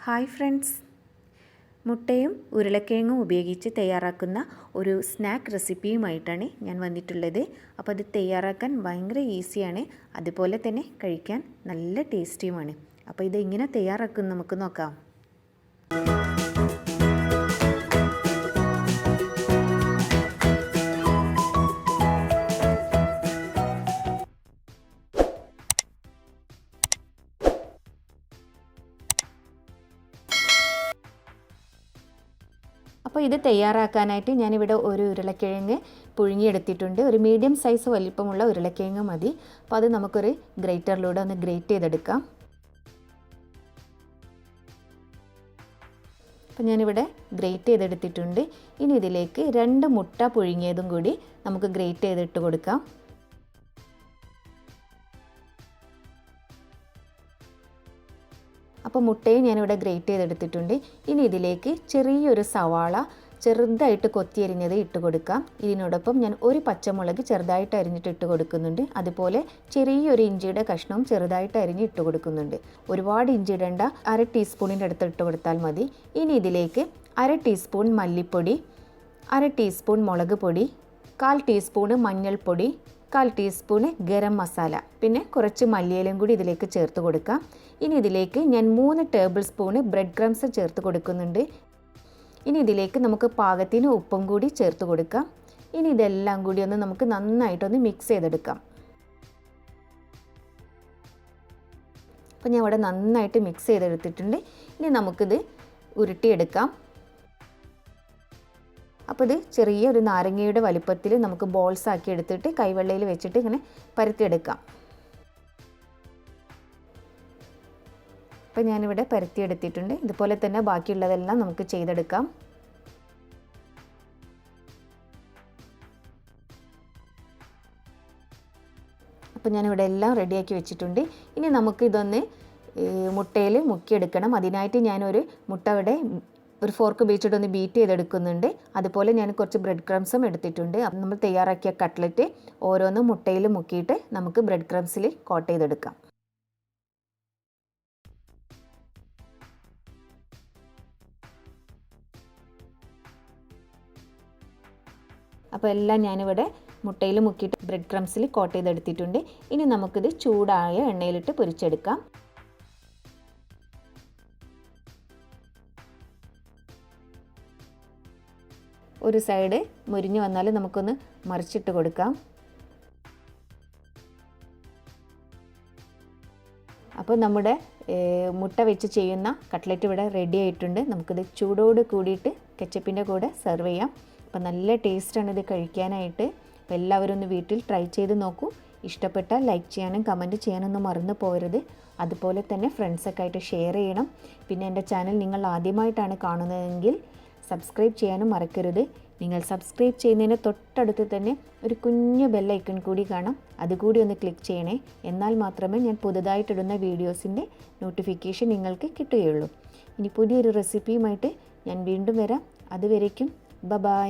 Hi friends, മുട്ടയും ഉരുളക്കിഴങ്ങും ഉപയോഗിച്ച് തയ്യാറാക്കുന്ന ഒരു സ്നാക്ക് റെസിപ്പിയുമായിട്ടാണ് ഞാൻ വന്നിട്ടുള്ളത്. അപ്പോൾ അത് തയ്യാറാക്കാൻ ഭയങ്കര ഈസിയാണ്, അതുപോലെ തന്നെ കഴിക്കാൻ നല്ല ടേസ്റ്റിയുമാണ്. അപ്പോൾ ഇത് എങ്ങനെ തയ്യാറാക്കും നമുക്ക് നോക്കാം. അപ്പോൾ ഇത് തയ്യാറാക്കാനായിട്ട് ഞാനിവിടെ ഒരു ഉരുളക്കിഴങ്ങ് പുഴുങ്ങിയെടുത്തിട്ടുണ്ട്. ഒരു മീഡിയം സൈസ് വലിപ്പമുള്ള ഉരുളക്കിഴങ്ങ് മതി. അപ്പോൾ അത് നമുക്കൊരു ഗ്രേറ്ററിലൂടെ ഒന്ന് ഗ്രേറ്റ് ചെയ്തെടുക്കാം. അപ്പോൾ ഞാനിവിടെ ഗ്രേറ്റ് ചെയ്തെടുത്തിട്ടുണ്ട്. ഇനി ഇതിലേക്ക് 2 മുട്ട പുഴുങ്ങിയതും കൂടി നമുക്ക് ഗ്രേറ്റ് ചെയ്തിട്ട് കൊടുക്കാം. അപ്പോൾ മുട്ടയും ഞാനിവിടെ ഗ്രേറ്റ് ചെയ്തെടുത്തിട്ടുണ്ട്. ഇനി ഇതിലേക്ക് ചെറിയൊരു സവാള ചെറുതായിട്ട് കൊത്തിയരിഞ്ഞത് ഇട്ട് കൊടുക്കാം. ഇതിനോടൊപ്പം ഞാൻ ഒരു പച്ചമുളക് ചെറുതായിട്ട് അരിഞ്ഞിട്ട് ഇട്ട് കൊടുക്കുന്നുണ്ട്. അതുപോലെ ചെറിയൊരു ഇഞ്ചിയുടെ കഷ്ണവും ചെറുതായിട്ട് അരിഞ്ഞ് ഇട്ട് കൊടുക്കുന്നുണ്ട്. ഒരുപാട് ഇഞ്ചി ഇടേണ്ട, 1/2 ടീസ്പൂണിൻ്റെ അടുത്ത് ഇട്ട് കൊടുത്താൽ മതി. ഇനി ഇതിലേക്ക് 1/2 ടീസ്പൂൺ മല്ലിപ്പൊടി, 1/2 ടീസ്പൂൺ മുളക് പൊടി, 1/4 ടീസ്പൂൺ മഞ്ഞൾപ്പൊടി, 1/4 ടീസ്പൂണ് ഗരം മസാല, പിന്നെ കുറച്ച് മല്ലിയിലയും കൂടി ഇതിലേക്ക് ചേർത്ത് കൊടുക്കാം. ഇനി ഇതിലേക്ക് ഞാൻ 3 ടേബിൾ സ്പൂണ് ബ്രെഡ് ക്രംസ് ചേർത്ത് കൊടുക്കുന്നുണ്ട്. ഇനി ഇതിലേക്ക് നമുക്ക് പാകത്തിന് ഉപ്പും കൂടി ചേർത്ത് കൊടുക്കാം. ഇനി ഇതെല്ലാം കൂടി ഒന്ന് നമുക്ക് നന്നായിട്ടൊന്ന് മിക്സ് ചെയ്തെടുക്കാം. അപ്പോൾ ഞാൻ ഇവിടെ നന്നായിട്ട് മിക്സ് ചെയ്തെടുത്തിട്ടുണ്ട്. ഇനി നമുക്കിത് ഉരുട്ടിയെടുക്കാം. അപ്പോൾ ഇത് ചെറിയൊരു നാരങ്ങയുടെ വലിപ്പത്തിൽ നമുക്ക് ബോൾസ് ആക്കി എടുത്തിട്ട് കൈവെള്ളയിൽ വെച്ചിട്ട് ഇങ്ങനെ പരത്തിയെടുക്കാം. അപ്പോൾ ഞാനിവിടെ പരത്തിയെടുത്തിട്ടുണ്ട്. ഇതുപോലെ തന്നെ ബാക്കിയുള്ളതെല്ലാം നമുക്ക് ചെയ്തെടുക്കാം. അപ്പോൾ ഞാനിവിടെ എല്ലാം റെഡിയാക്കി വെച്ചിട്ടുണ്ട്. ഇനി നമുക്ക് ഇതൊന്ന് മുട്ടയിൽ മുക്കിയെടുക്കണം. അതിനായിട്ട് ഞാനൊരു മുട്ട ഇവിടെ ഒരു ഫോർക്ക് ഉപയോഗിച്ചിട്ടൊന്ന് ബീറ്റ് ചെയ്തെടുക്കുന്നുണ്ട്. അതുപോലെ ഞാൻ കുറച്ച് ബ്രെഡ് ക്രംസും എടുത്തിട്ടുണ്ട്. അപ്പം നമ്മൾ തയ്യാറാക്കിയ കട്ട്ലറ്റ് ഓരോന്നും മുട്ടയിൽ മുക്കിയിട്ട് നമുക്ക് ബ്രെഡ് ക്രംസിൽ കോട്ട് ചെയ്തെടുക്കാം. അപ്പോൾ എല്ലാം ഞാനിവിടെ മുട്ടയിൽ മുക്കിയിട്ട് ബ്രെഡ് ക്രംസിൽ കോട്ട് ചെയ്തെടുത്തിട്ടുണ്ട്. ഇനി നമുക്കിത് ചൂടായ എണ്ണയിലിട്ട് പൊരിച്ചെടുക്കാം. ഒരു സൈഡ് മുരിഞ്ഞു വന്നാൽ നമുക്കൊന്ന് മറിച്ചിട്ട് കൊടുക്കാം. അപ്പോൾ നമ്മുടെ മുട്ട വെച്ച് ചെയ്യുന്ന കട്ട്ലറ്റ് ഇവിടെ റെഡി ആയിട്ടുണ്ട്. നമുക്കിത് ചൂടോട് കൂടിയിട്ട് കെച്ചപ്പിൻ്റെ കൂടെ സെർവ് ചെയ്യാം. അപ്പോൾ നല്ല ടേസ്റ്റാണ് ഇത് കഴിക്കാനായിട്ട്. അപ്പോൾ എല്ലാവരും ഒന്ന് വീട്ടിൽ ട്രൈ ചെയ്ത് നോക്കൂ. ഇഷ്ടപ്പെട്ടാൽ ലൈക്ക് ചെയ്യാനും കമൻറ്റ് ചെയ്യാനൊന്നും മറന്നു പോകരുത്. അതുപോലെ തന്നെ ഫ്രണ്ട്സൊക്കെ ആയിട്ട് ഷെയർ ചെയ്യണം. പിന്നെ എൻ്റെ ചാനൽ നിങ്ങൾ ആദ്യമായിട്ടാണ് കാണുന്നതെങ്കിൽ സബ്സ്ക്രൈബ് ചെയ്യാനും മറക്കരുത്. നിങ്ങൾ സബ്സ്ക്രൈബ് ചെയ്യുന്നതിന് തൊട്ടടുത്ത് തന്നെ ഒരു കുഞ്ഞു ബെല്ലൈക്കൺ കൂടി കാണാം. അതുകൂടി ഒന്ന് ക്ലിക്ക് ചെയ്യണേ. എന്നാൽ മാത്രമേ ഞാൻ പുതുതായിട്ടിടുന്ന വീഡിയോസിൻ്റെ നോട്ടിഫിക്കേഷൻ നിങ്ങൾക്ക് കിട്ടുകയുള്ളൂ. ഇനി പുതിയൊരു റെസിപ്പിയുമായിട്ട് ഞാൻ വീണ്ടും വരാം. അതുവരേക്കും ബൈ.